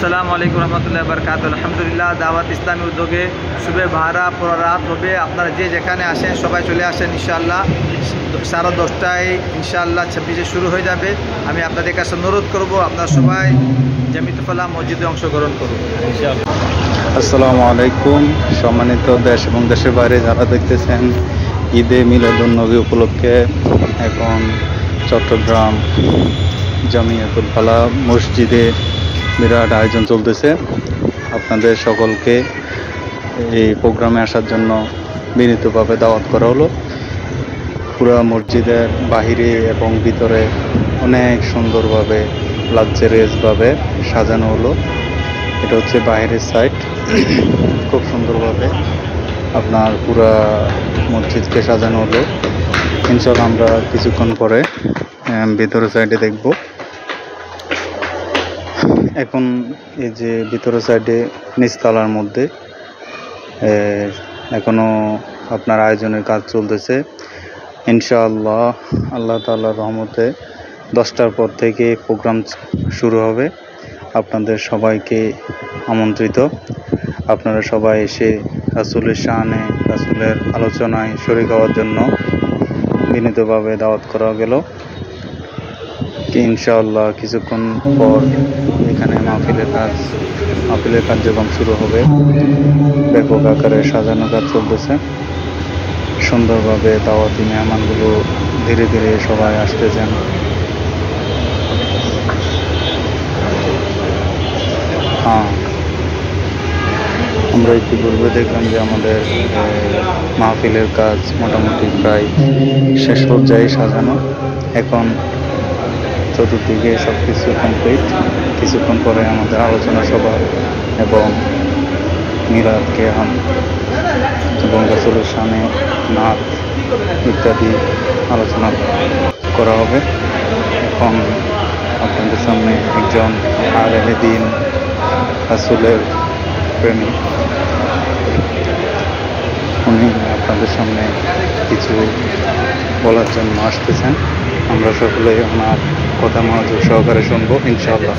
আসসালামু আলাইকুম রহমতুল্লাহি বারাকাতুহু। আলহামদুলিল্লাহ, দাওয়াত ইসলামী উদ্যোগে সুবে ভাড়া পুরো রাত হবে। আপনারা যে যেখানে আসেন সবাই চলে আসেন ইনশাআল্লাহ। 10:30টায় ইনশাআল্লাহ 26-এ শুরু হয়ে যাবে। আমি আপনাদের কাছে অনুরোধ করব আপনারা সবাই জামিয়াতুল ফালাহ মসজিদে অংশগ্রহণ করুন ইনশাআল্লাহ। আসসালামু আলাইকুম। সম্মানিত দেশ এবং দেশের বাইরে যারা দেখতেছেন, ঈদে মিলাদুন্নবী উপলক্ষে এখন চট্টগ্রাম জামিয়াতুল ফালাহ মসজিদে বিরাট আয়োজন চলতেছে। আপনাদের সকলকে এই প্রোগ্রামে আসার জন্য বিনীতভাবে দাওয়াত করা হলো। পুরা মসজিদের বাহিরে এবং ভিতরে অনেক সুন্দরভাবে লাক্সারিয়াসভাবে সাজানো হলো। এটা হচ্ছে বাইরের সাইড। খুব সুন্দরভাবে আপনার পুরা মসজিদকে সাজানো হলো। ইনশাআল্লাহ আমরা কিছুক্ষণ পরে ভিতরের সাইডে দেখব। এখন এই যে ভিতরের সাইডে নিচতলার মধ্যে এখনো আপনার আয়োজনের কাজ চলতেছে। ইনশাআল্লাহ আল্লাহ তাআলার রহমতে 10টার পর থেকে প্রোগ্রাম শুরু হবে। আপনাদের সবাইকে আমন্ত্রিত। আপনারা সবাই এসে রাসূলের শানে, রাসূলের আলোচনায় শরীক হওয়ার জন্য বিনীতভাবে দাওয়াত করা গেল। ইনশাআল্লাহ কিছুক্ষণ পর এখানে মাহফিলের কার্যক্রম শুরু হবে। ব্যাপক আকারে সাজানো কাজ চলতেছে। সুন্দরভাবে দাওয়াতি মেহমানগুলো ধীরে ধীরে সবাই আসতেছেন। আমরা ইতিপূর্বে দেখলাম যে আমাদের মাহফিলের কাজ মোটামুটি প্রায় শেষ পর্যায়ে সাজানো। এখন চতুর্দিকে সব কিছু কমপ্লিট। কিছুক্ষণ পরে আমাদের আলোচনা সভা এবং মিলাদ কিয়াম এবং রাসূলের শানে নাত ইত্যাদি আলোচনা করা হবে। এখন আপনাদের সামনে একজন আলেমে দ্বীন, রাসূলের প্রেমিক, উনি আপনাদের সামনে কিছু বলার জন্য আসতেছেন। আমরা সকলে ওনার কথা মনোযোগ সহকারে শুনবো ইনশাআল্লাহ।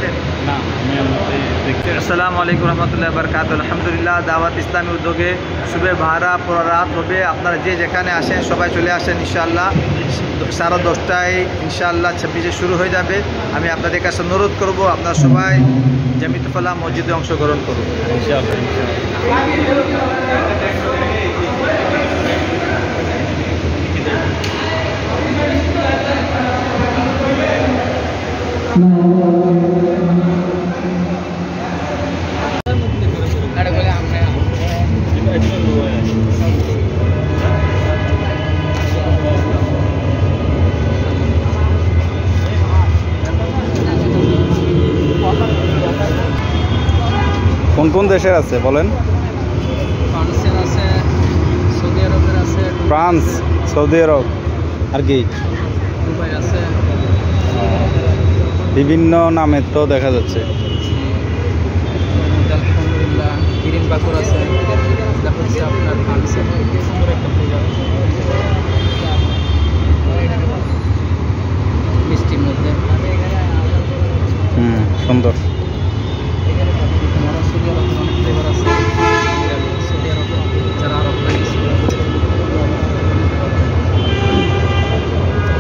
আসসালামু আলাইকুম রহমতুল্লাহি বারাকাতুহু। আলহামদুলিল্লাহ, দাওয়াত ইসলামী উদ্যোগে সুবে ভাড়া পুরো রাত হবে। আপনারা যে যেখানে আসেন সবাই চলে আসেন ইনশাআল্লাহ। 10:30টায় ইনশাআল্লাহ 26-এ শুরু হয়ে যাবে। আমি আপনাদের কাছে অনুরোধ করব আপনারা সবাই জামিয়াতুল ফালাহ মসজিদে অংশগ্রহণ করুন ইনশাআল্লাহ। কোন কোন দেশের আছে বলেন? ফ্রান্সের আছে, সৌদি আরবের আছে। ফ্রান্স, সৌদি আরব, আর কি দুবাই আছে। বিভিন্ন নামে তো দেখা যাচ্ছে। আলহামদুলিল্লাহ, গ্রিন বাকুর আছে। তারপর হচ্ছে আপনার ফ্রান্সে মিষ্টির মধ্যে সুন্দর।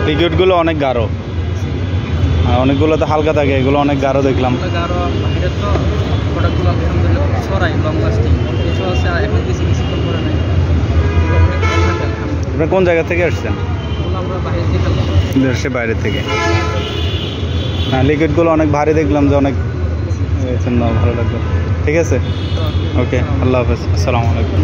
টিকিটগুলো অনেক গাঢ়, অনেকগুলো তো হালকা থাকে, এগুলো অনেক গাঢ় দেখলাম। আপনি কোন জায়গা থেকে আসছেন? দেশের বাইরে থেকে। হ্যাঁ, লিকুইডগুলো অনেক ভারী দেখলাম, যে অনেক ভালো লাগলো। ঠিক আছে, ওকে, আল্লাহ হাফেজ, আসসালামু আলাইকুম।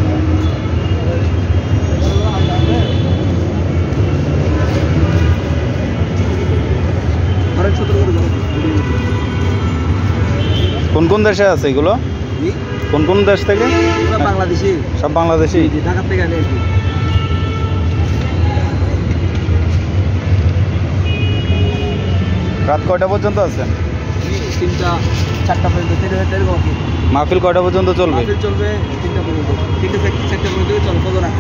কোন কোন দেশে আছে এগুলো? কোন কোন দেশ থেকে? বাংলাদেশি, সব বাংলাদেশি। ঢাকা থেকে আনিয়েছি। রাত কয়টা পর্যন্ত আছেন? 3টা 4টা পর্যন্ত। মাহফিল কয়টা পর্যন্ত চলবে? চলবে 3টা পর্যন্ত। 3টা 4টা পর্যন্ত চলবে।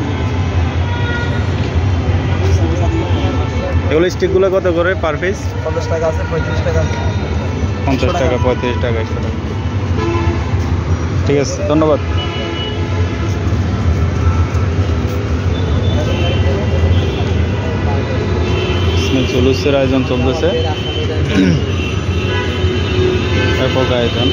এগুলো স্টিকগুলো কত করে পার পিস? 50 টাকা আছে, 35 টাকা আছে, 50 টাকা, 35 টাকা, 100 টাকা। ঠিক আছে, ধন্যবাদ। জুলুসের আয়োজন চলতেছে, ব্যাপক আয়োজন।